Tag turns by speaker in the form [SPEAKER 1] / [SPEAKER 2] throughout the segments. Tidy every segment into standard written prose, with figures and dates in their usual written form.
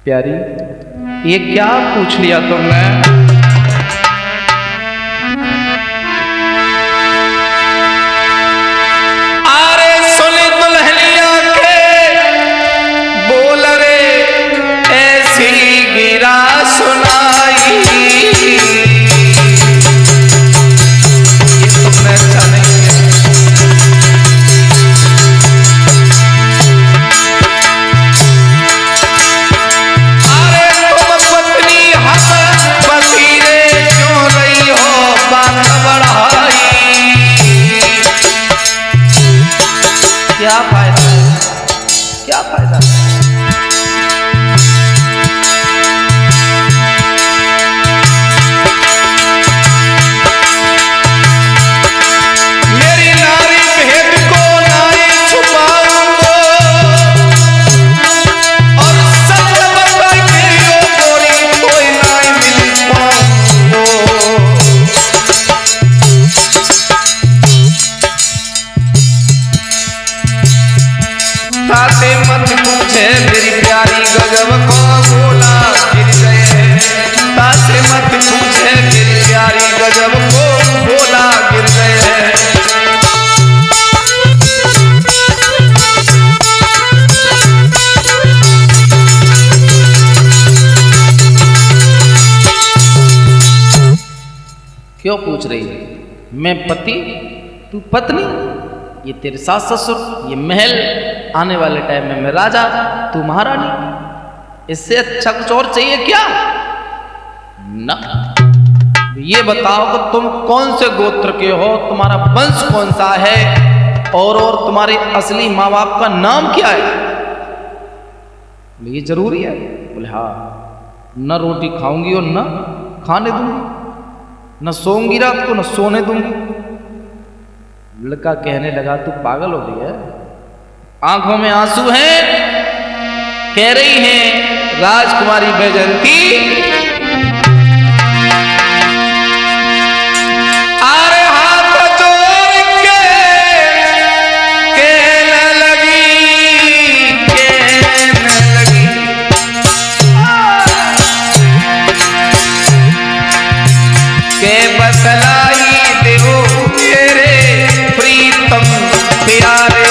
[SPEAKER 1] प्यारी, ये क्या पूछ लिया तुमने?
[SPEAKER 2] अरे सुन दुल्हनिया के बोल रे, ऐसी गिरा सुनाई। ये तुमने अच्छा नहीं किया।
[SPEAKER 1] क्या फायदा है? क्या फायदा है?
[SPEAKER 2] मेरी नारी भेद को नारी छुपाऊंगा और सच बता के यो गोरी कोई नहीं मिल पाऊंगा। ताते मत पूछे मेरी प्यारी गजब को बोला गिर गए। ताते मत पूछे मेरी प्यारी गजब को बोला गिर गए।
[SPEAKER 1] क्यों पूछ रही है? मैं पति, तू पत्नी, ये तेरे सास ससुर, ये महल, आने वाले टाइम में मैं राजा, तू महारानी। इससे अच्छा कुछ और चाहिए क्या? ना। ये बताओ कि तुम कौन से गोत्र के हो, तुम्हारा वंश कौन सा है, और तुम्हारे असली माँ बाप का नाम क्या है? ये जरूरी है? बोले हाँ। न रोटी खाऊंगी और न खाने दूंगी, न सोऊंगी रात को न सोने दूंगी। लड़का कहने लगा तू पागल हो गई है, आंखों में आंसू हैं। कह रही हैं राजकुमारी बैजंती,
[SPEAKER 2] अरे हाथ जोड़ के कहने लगी के बतलाई देवो मेरे प्रीतम प्यारे।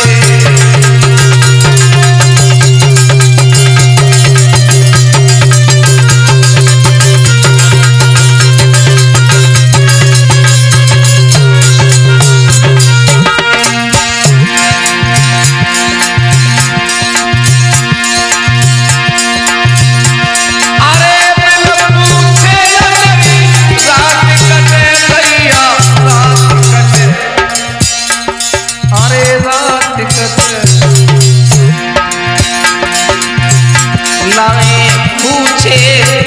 [SPEAKER 2] पूछे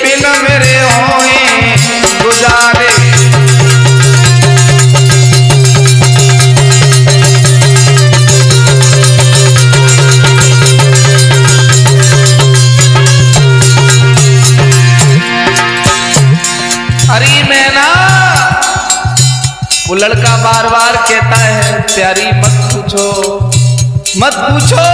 [SPEAKER 2] बिन मेरे होए गुजारे। अरे मैना, वो लड़का बार बार कहता है प्यारी मत पूछो मत पूछो।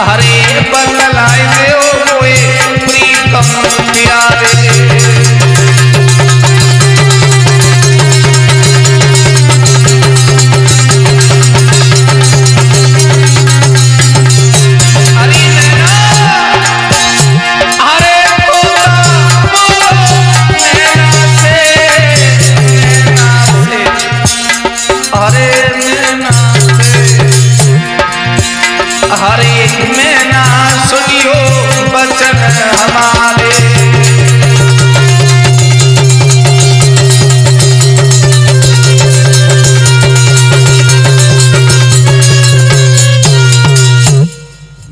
[SPEAKER 2] हरे बतलाई दे मोए प्रीतम प्यारे।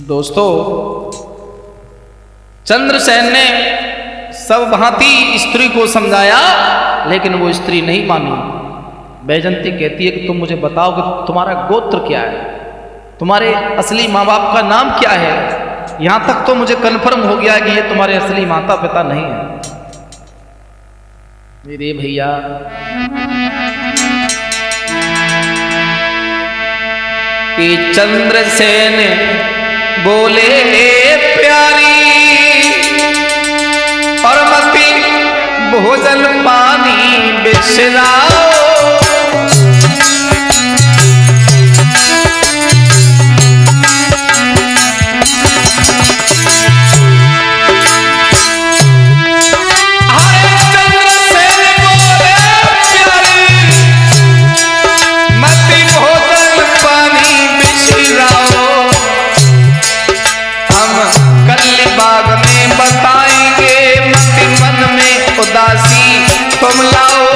[SPEAKER 2] दोस्तों, चंद्रसेन ने सब भांति स्त्री को समझाया, लेकिन वो स्त्री नहीं मानी। बैजंती कहती है कि तुम मुझे बताओ कि तुम्हारा गोत्र क्या है।
[SPEAKER 1] तुम्हारे असली माँ बाप का नाम क्या है? यहां तक तो मुझे कन्फर्म हो गया है कि ये तुम्हारे असली माता पिता नहीं है। मेरे भैया
[SPEAKER 2] कि चंद्रसेन बोले प्यारी और मती भोजन पानी बिसराओ। उदासी तुम लाओ।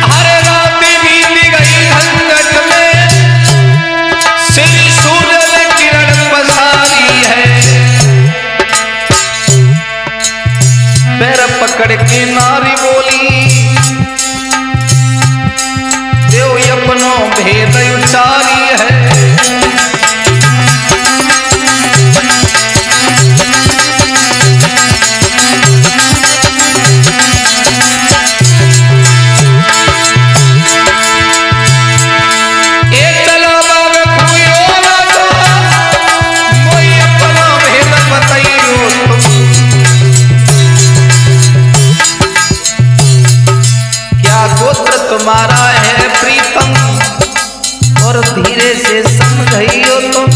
[SPEAKER 2] हर रात बीत गई घंघट में, सिर सूरज किरण पसारी है। पैर पकड़ के नारी बोली, देव अपनो भेद उचारी है। तुम्हारा है प्रीतम और धीरे से समझाइयो तुम।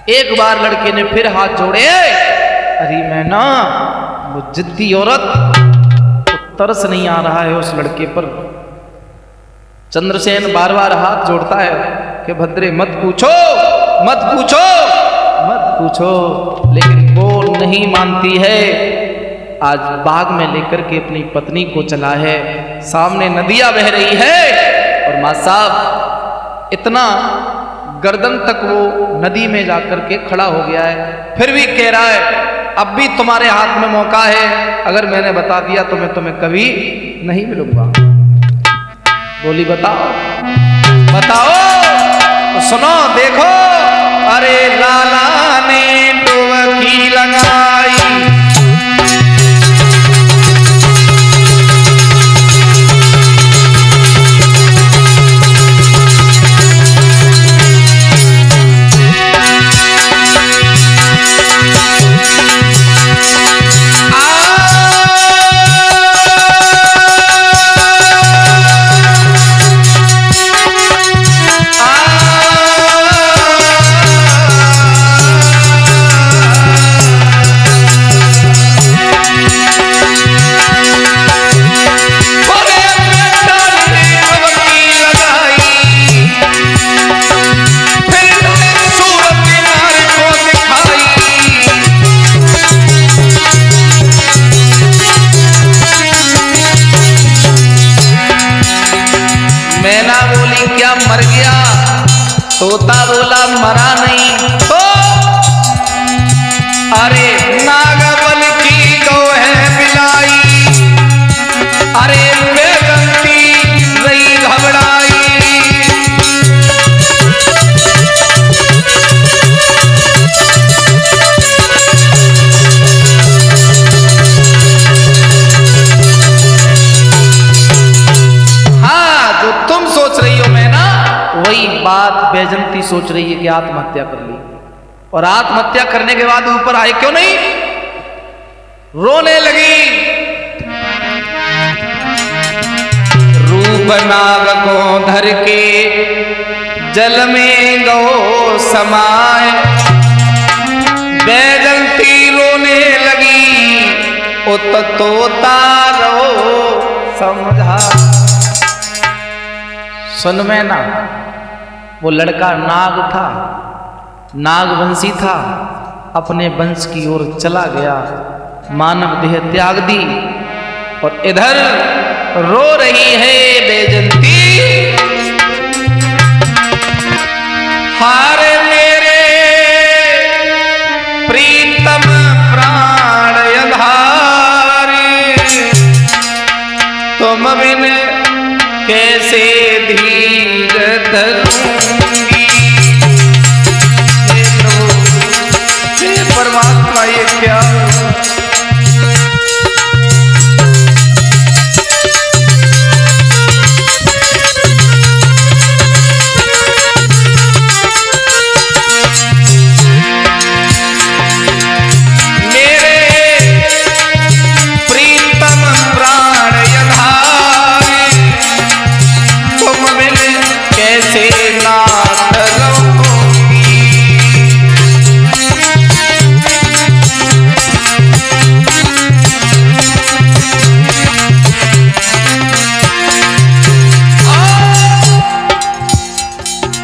[SPEAKER 1] एक बार लड़के ने फिर हाथ जोड़े। अरे मैं ना वो जिद्दी औरत, तरस नहीं आ रहा है उस लड़के पर। चंद्रसेन बार बार हाथ जोड़ता है कि भद्रे मत पूछो मत पूछो मत पूछो, लेकिन वो नहीं मानती है। आज बाग में लेकर के अपनी पत्नी को चला है, सामने नदियां बह रही है और मां साहब इतना गर्दन तक वो नदी में जाकर के खड़ा हो गया है, फिर भी कह रहा है अब भी तुम्हारे हाथ में मौका है, अगर मैंने बता दिया तो मैं तुम्हें कभी नहीं मिलूंगा। बोली बताओ बताओ, तो सुनो देखो। अरे लाला ने डुबकी लगाई, मैना बोली क्या मर गया? तोता बोला मरा नहीं। तो अरे नागबल की गौ है बिलाई, अरे बेगंती रही घबराई। वही बात बैजंती सोच रही है कि आत्महत्या कर ली, और आत्महत्या करने के बाद ऊपर आए क्यों नहीं, रोने लगी। रूप नाग को धर के जल में गो समाए, बैजंती रोने लगी। उत तोता रो समझा। सुन में ना, वो लड़का नाग था, नागवंशी था, अपने वंश की ओर चला गया, मानव देह त्याग दी और इधर रो रही है बैजंती। हार मेरे प्रीतम प्राण आधारी, तुम बिन कैसे धीर धरूंगी। हे परमात्मा ये क्या,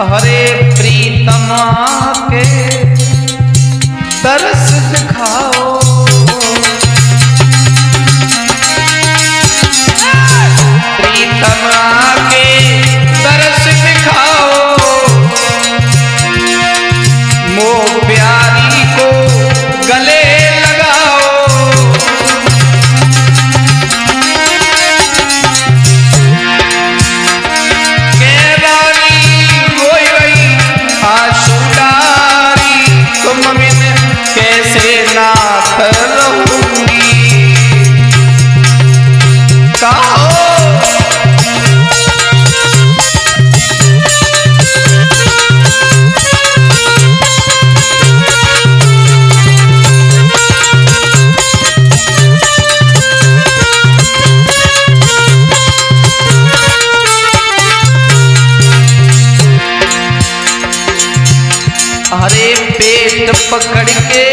[SPEAKER 1] हरे प्रीतमा के तरस दिखाओ, प्रीतमा के तरस दिखाओ, मोह प्यारी को गले लगाओ। तुम बिन कैसे नाथ रहूंगी। कहो हरे पेट पकड़ के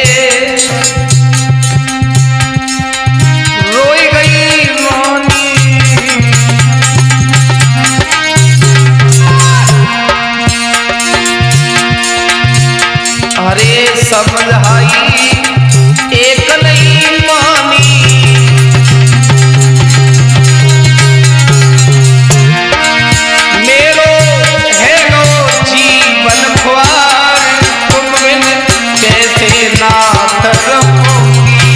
[SPEAKER 1] रोई गई रोनी, हरे समझाई एक नहीं मानी। मेरो है नो जीवन ख्वार, तुम बिन कैसे नाथ रहूंगी।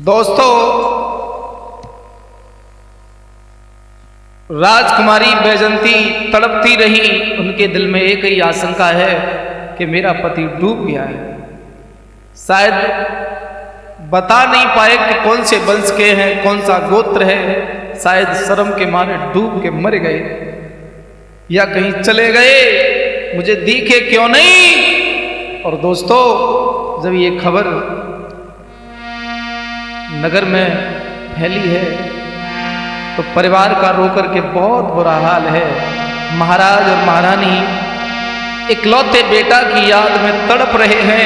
[SPEAKER 1] दोस्तों, राजकुमारी बैजंती तड़पती रही। उनके दिल में एक ही आशंका है कि मेरा पति डूब गया है। शायद बता नहीं पाए कि कौन से वंश के हैं, कौन सा गोत्र है। शायद शर्म के मारे डूब के मर गए या कहीं चले गए, मुझे दिखे क्यों नहीं। और दोस्तों, जब ये खबर नगर में फैली है तो परिवार का रोकर के बहुत बुरा हाल है। महाराज और महारानी इकलौते बेटा की याद में तड़प रहे हैं।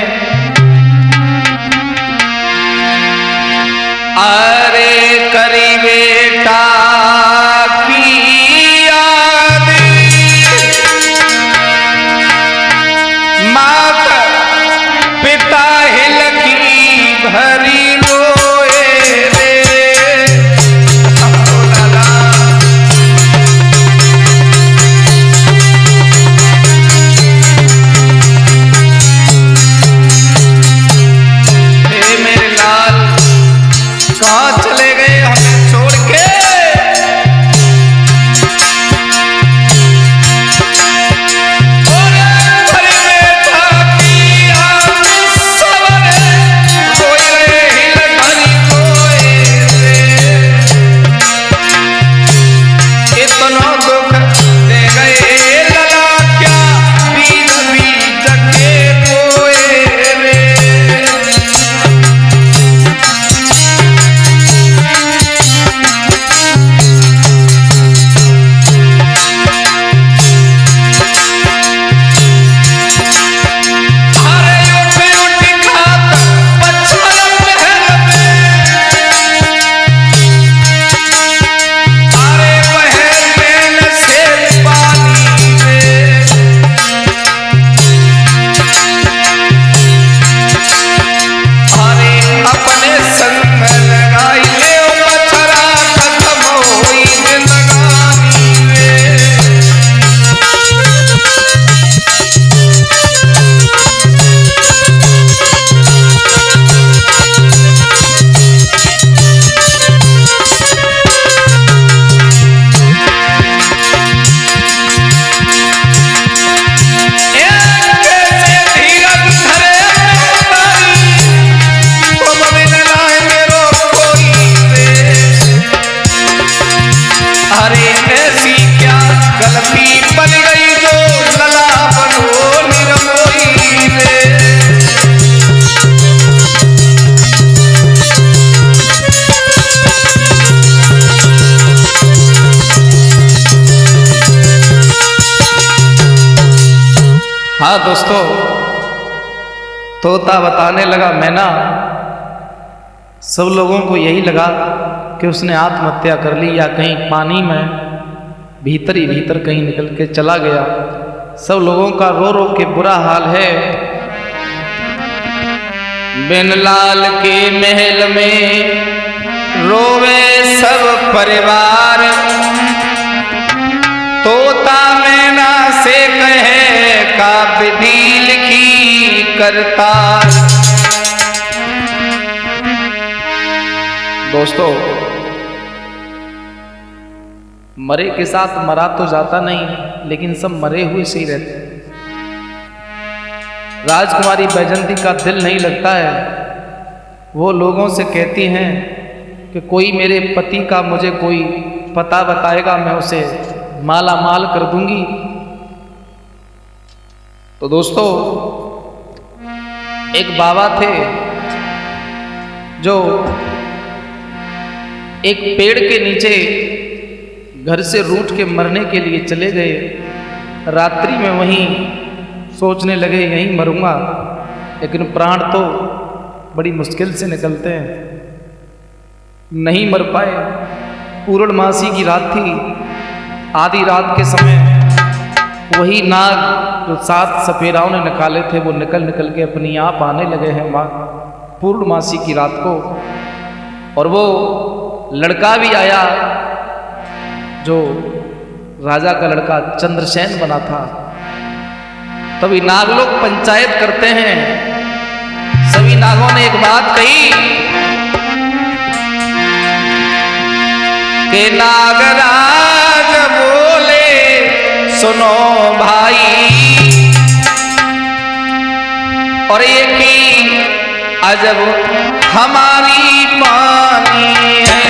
[SPEAKER 1] अरे करी बेटा की याद, माता पिता हिलकी भरी कांच हाँ दोस्तों, तोता बताने लगा मैना, सब लोगों को यही लगा कि उसने आत्महत्या कर ली या कहीं पानी में भीतर ही भीतर कहीं निकल के चला गया। सब लोगों का रो रो के बुरा हाल है। बिन लाल के महल में रोवे सब परिवार, तोता मैना से कहे काव्य दी लिखी करतार। दोस्तों, मरे के साथ मरा तो जाता नहीं, लेकिन सब मरे हुए से ही रहते। राजकुमारी बैजंती का दिल नहीं लगता है। वो लोगों से कहती हैं कि कोई मेरे पति का मुझे कोई पता बताएगा, मैं उसे माला माल कर दूंगी। तो दोस्तों, एक बाबा थे जो एक पेड़ के नीचे घर से रूठ के मरने के लिए चले गए। रात्रि में वहीं सोचने लगे यहीं मरूंगा, लेकिन प्राण तो बड़ी मुश्किल से निकलते हैं। नहीं मर पाए। पूर्णमासी की रात थी। आधी रात के समय वही नाग जो 7 सपेराओं ने निकाले थे वो निकल निकल के अपनी आप आने लगे हैं माँ पूर्णमासी की रात को। और वो लड़का भी आया जो राजा का लड़का चंद्रसेन बना था। तभी नाग लोग पंचायत करते हैं। सभी नागों ने एक बात कही कि नागराज बोले सुनो भाई, और एक ही अजब हमारी बानी है।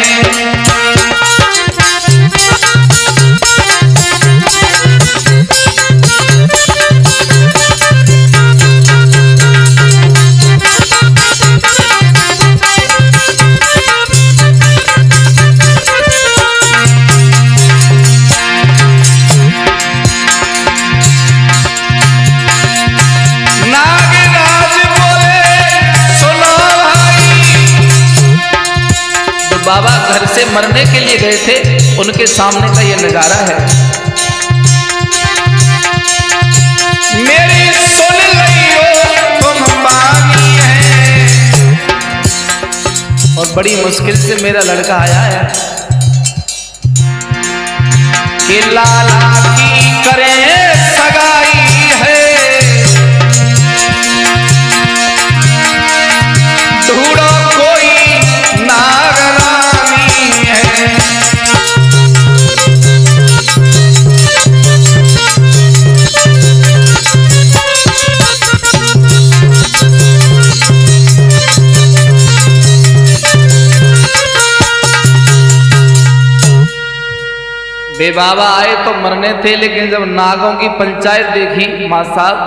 [SPEAKER 1] बाबा घर से मरने के लिए गए थे, उनके सामने का ये नजारा है। मेरी सुन लियो तुम बानी है, और बड़ी मुश्किल से मेरा लड़का आया है कि लाला की करे सगाई है, ढूंढो कोई बे बाबा आए तो मरने थे, लेकिन जब नागों की पंचायत देखी मां साहब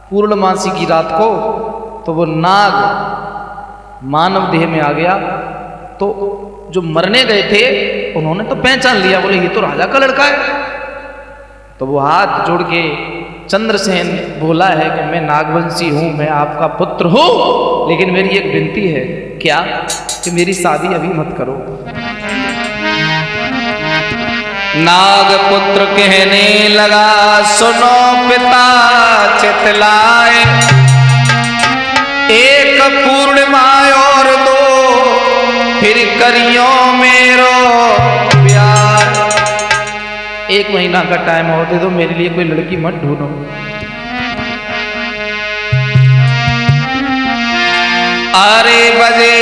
[SPEAKER 1] पूर्णमासी की रात को, तो वो नाग मानव देह में आ गया। तो जो मरने गए थे उन्होंने तो पहचान लिया, बोले ये तो राजा का लड़का है। तो वो हाथ जोड़ के चंद्रसेन बोला है कि मैं नागवंशी हूं, मैं आपका पुत्र हूं, लेकिन मेरी एक विनती है, क्या कि मेरी शादी अभी मत करो। नागपुत्र कहने लगा सुनो पिता चितलाए, एक पूर्णिमा और दो फिर करियो मेरो प्यार। 1 महीना का टाइम और दे दो, मेरे लिए कोई लड़की मत ढूंढो। अरे बजे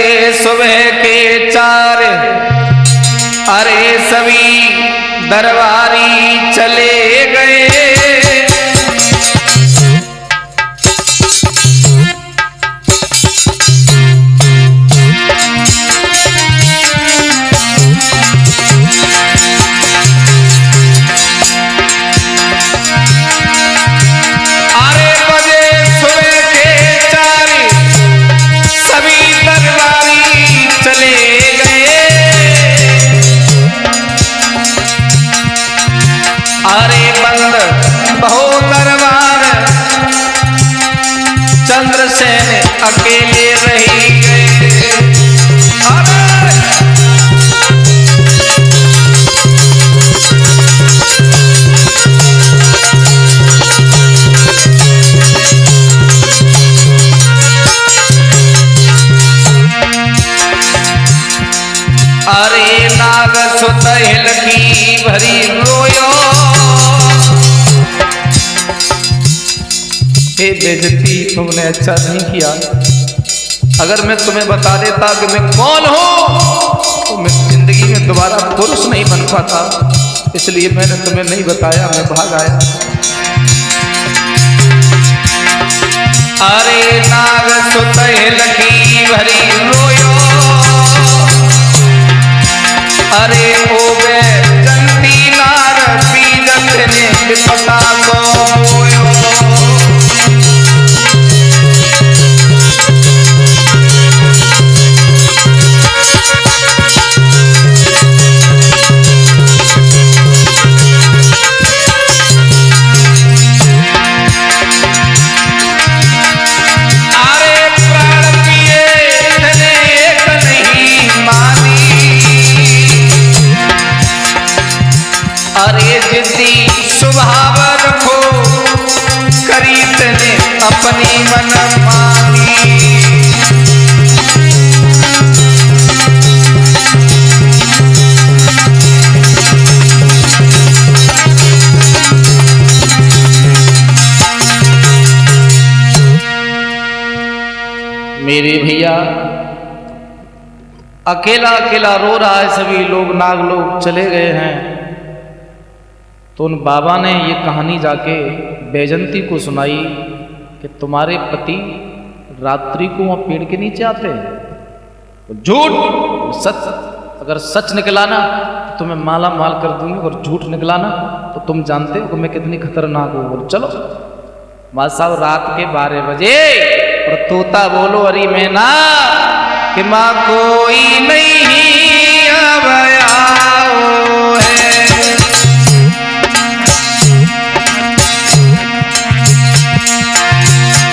[SPEAKER 1] सुबह के 4, अरे सभी दरबारी चले गए। अरे बजे सुबह के 4, सभी दरबारी चले गए। अरे बंद
[SPEAKER 2] चंद्रसेन अकेले रही गए। अरे नाग सुत हिलकी भरी रोयो। हे बेइज्जती, तुमने अच्छा नहीं किया। अगर मैं तुम्हें बता देता कि मैं कौन हूं तो मैं जिंदगी में दोबारा पुरुष नहीं बन पाता, इसलिए मैंने तुम्हें नहीं बताया, मैं भाग आया। अरे नाग सुत हिलकी भरी रोयो। अरे ओ वे जंती नार बीजत ने विपता को मोयो। अरे जिद्दी स्वभाव रखो करीत ने अपनी मन मानी।
[SPEAKER 1] मेरे भैया अकेला अकेला रो रहा है, सभी लोग नाग लोग चले गए हैं। तो उन बाबा ने ये कहानी जाके बैजंती को सुनाई कि तुम्हारे पति रात्रि को वहाँ पेड़ के नीचे आते हैं। झूठ, सच, अगर सच निकला ना तो तुम्हें माला माल कर दूंगी, और झूठ निकला ना तो तुम जानते हो कि मैं कितनी खतरनाक हूँ। बोलो चलो। माँ साहब रात के 12 बजे और तोता बोलो अरे मैना कि माँ कोई नहीं अब आओ है।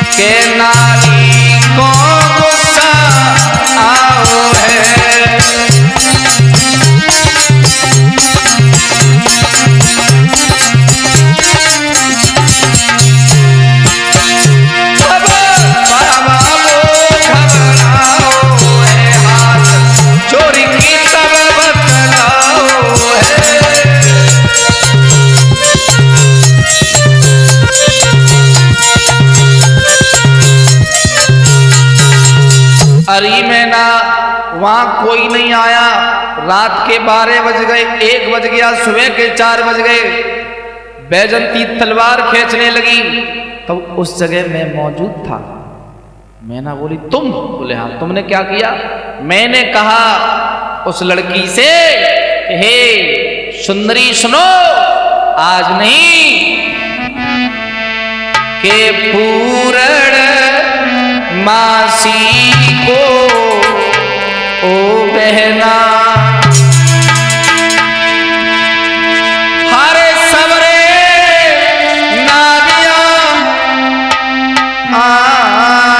[SPEAKER 1] के नारी को गुस्सा आओ है। तब बाबा वो घबराओ है, हाथ चोरी की तब बतलाओ है। अरे मैना वहां कोई नहीं आया। रात के 12 बज गए, 1 बज गया, सुबह के 4 बज गए। बैजंती तलवार खींचने लगी तो उस जगह मैं मौजूद था। मैना बोली तुम? बोले हाँ। तुमने क्या किया? मैंने कहा उस लड़की से हे सुंदरी सुनो, आज नहीं के पूरण मासी को ओ बहना हरे सबरे नादिया आएंगे।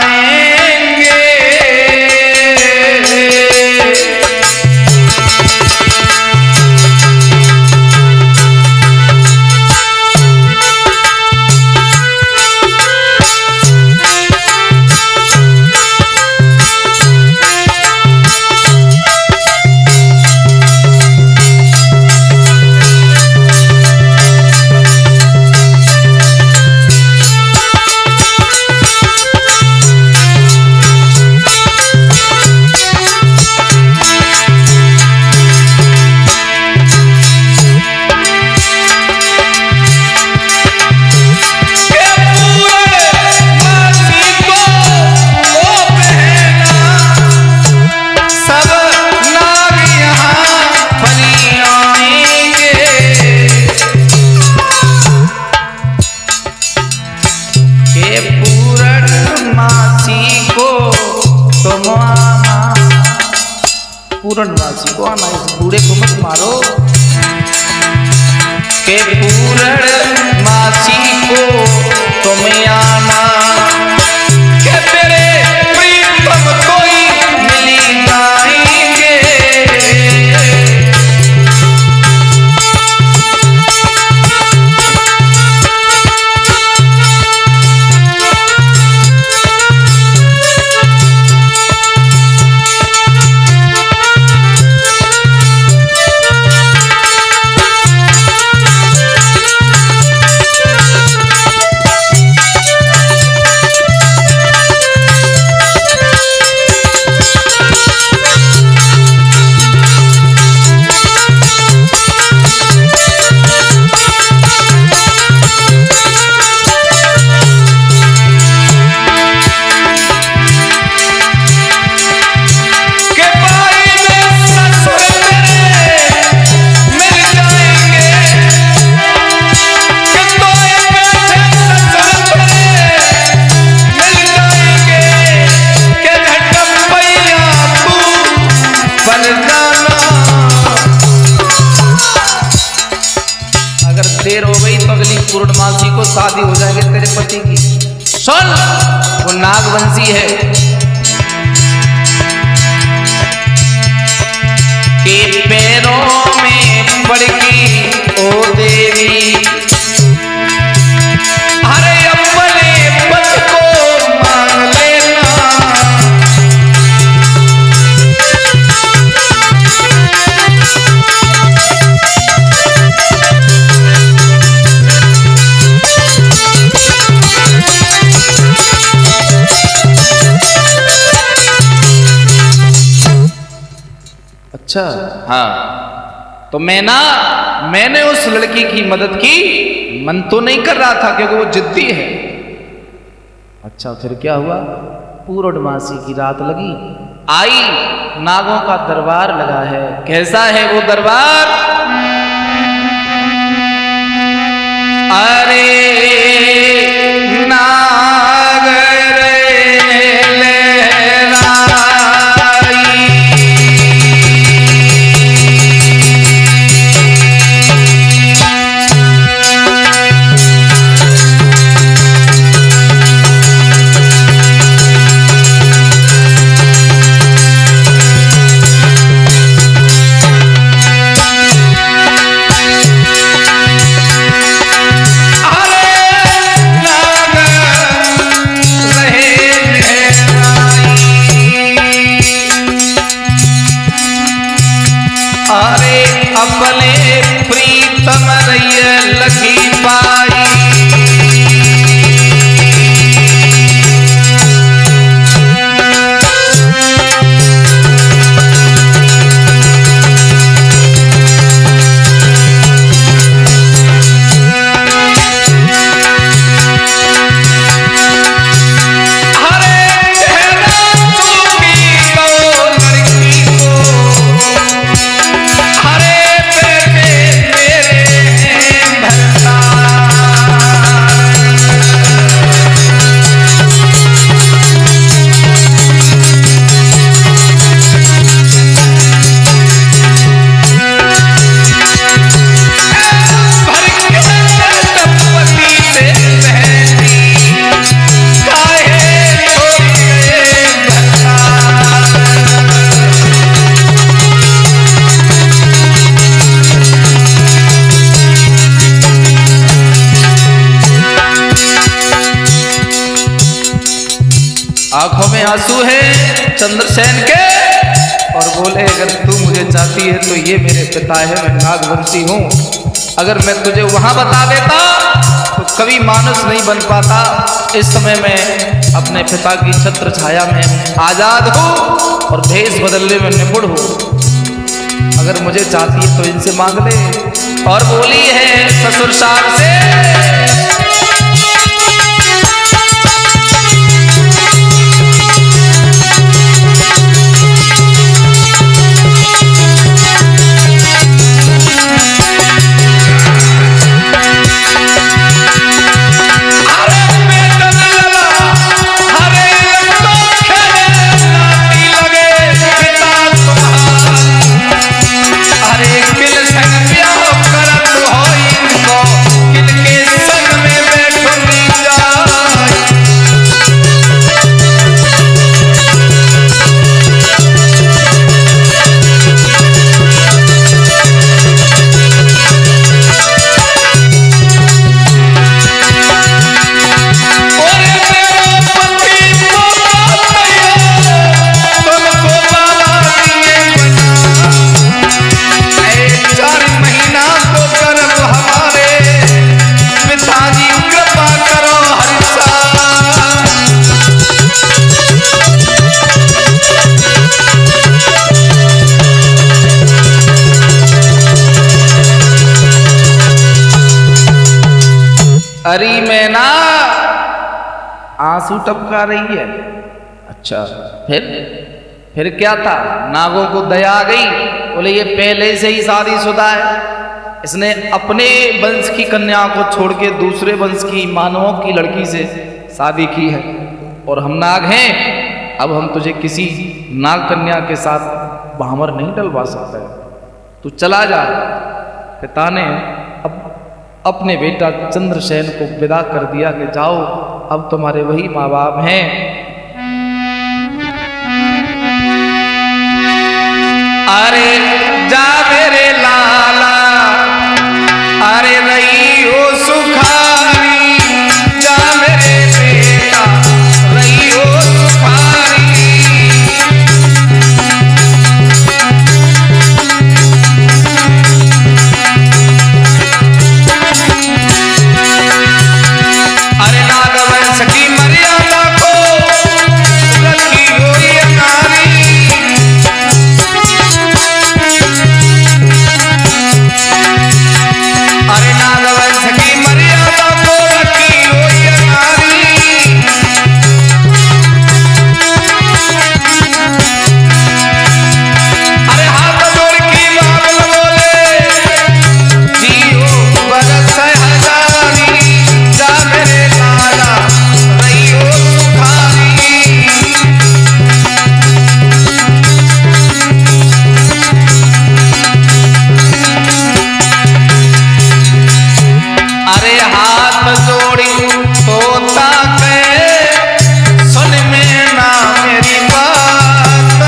[SPEAKER 1] पूर्णवासी को आना, इस बूढ़े को मत मारो। के पूर्णमासी को तुम आना, के
[SPEAKER 2] नागवंशी है के पैरों में पड़गी ओ देवी, अरे अपने पद को मांग लेना।
[SPEAKER 1] अच्छा
[SPEAKER 2] हाँ, तो मैंने उस लड़की की मदद की, मन तो नहीं कर रहा था क्योंकि वो जिद्दी है।
[SPEAKER 1] अच्छा फिर क्या हुआ? पूर्णमासी की रात लगी,
[SPEAKER 2] आई, नागों का दरबार लगा है। कैसा है वो दरबार? अरे नाग आंखों में आंसू है चंद्रसेन के, और बोले अगर तू मुझे चाहती है तो ये मेरे पिता है, मैं नागवंशी हूँ। अगर मैं तुझे वहां बता देता तो कभी मानुष नहीं बन पाता। इस समय मैं अपने पिता की छत्र छाया में आजाद हूँ और भेष बदलने में निपुण हूँ। अगर मुझे चाहती है तो इनसे मांग ले। और बोली है ससुर साहब से, हरी मैना आंसू टपका रही है। अच्छा फिर क्या था? नागों को दया आ गई, बोले ये पहले से ही शादीशुदा है, इसने अपने वंश की कन्या को छोड़ के दूसरे वंश की मानवों की लड़की से शादी की है, और हम नाग हैं, अब हम तुझे किसी नाग कन्या के साथ भामर नहीं डलवा सकते, तू चला जा। पिता ने अपने बेटा चंद्रसेन को विदा कर दिया कि जाओ, अब तुम्हारे वही माँ बाप हैं। अरे जा मेरे लाला, अरे रही हो सुखारी, जा मेरे बेटा रही हो सुखारी। अरे नागवंश की मर्यादा को रखी हो ये नारी, अरे नागवंश की मर्यादा को रखी हो ये नारी। अरे हाथ जोड़ की बात बोले, जियो बरस हजारी, जा मेरे लाला रही हो सुखारी। अरे हाथ जोड़ी तोता के सुन में ना मेरी बात,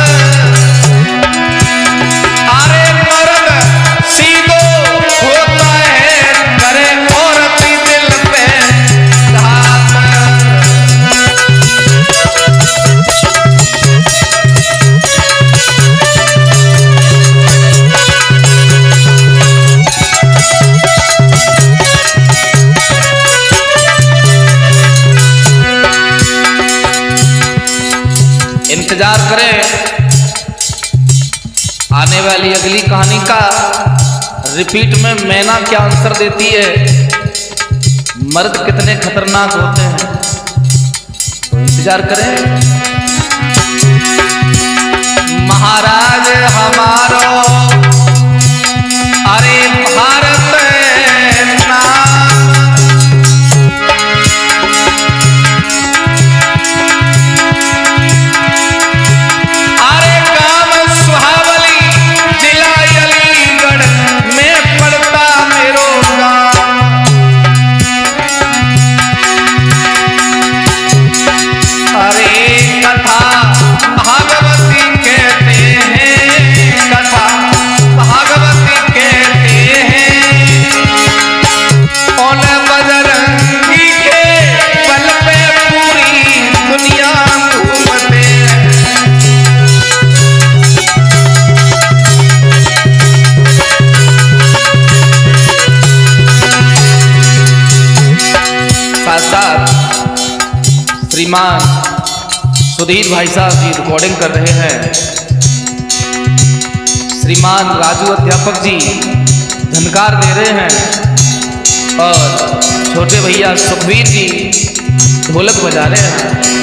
[SPEAKER 2] अरे मर्द सीधो होता है करे औरत दिल पे घात। इंतजार करें आने वाली अगली कहानी का रिपीट में मैना क्या आंसर देती है, मर्द कितने खतरनाक होते हैं, तो इंतजार करें। महाराज हमारो अरे भारत नाम, अरे गांव सुहावली जिला अलीगढ़ में पड़ता मेरो गांव। अरे कथा भागवती कहते हैं, कथा भागवती कहते हैं, और बजरंगी के बल पे पूरी दुनिया घूमते हैं। साथ साथ श्रीमान सुधीर भाई साहब जी रिकॉर्डिंग कर रहे हैं, श्रीमान राजू अध्यापक जी धनकार दे रहे हैं, और छोटे भैया सुखवीर जी ढोलक बजा रहे हैं।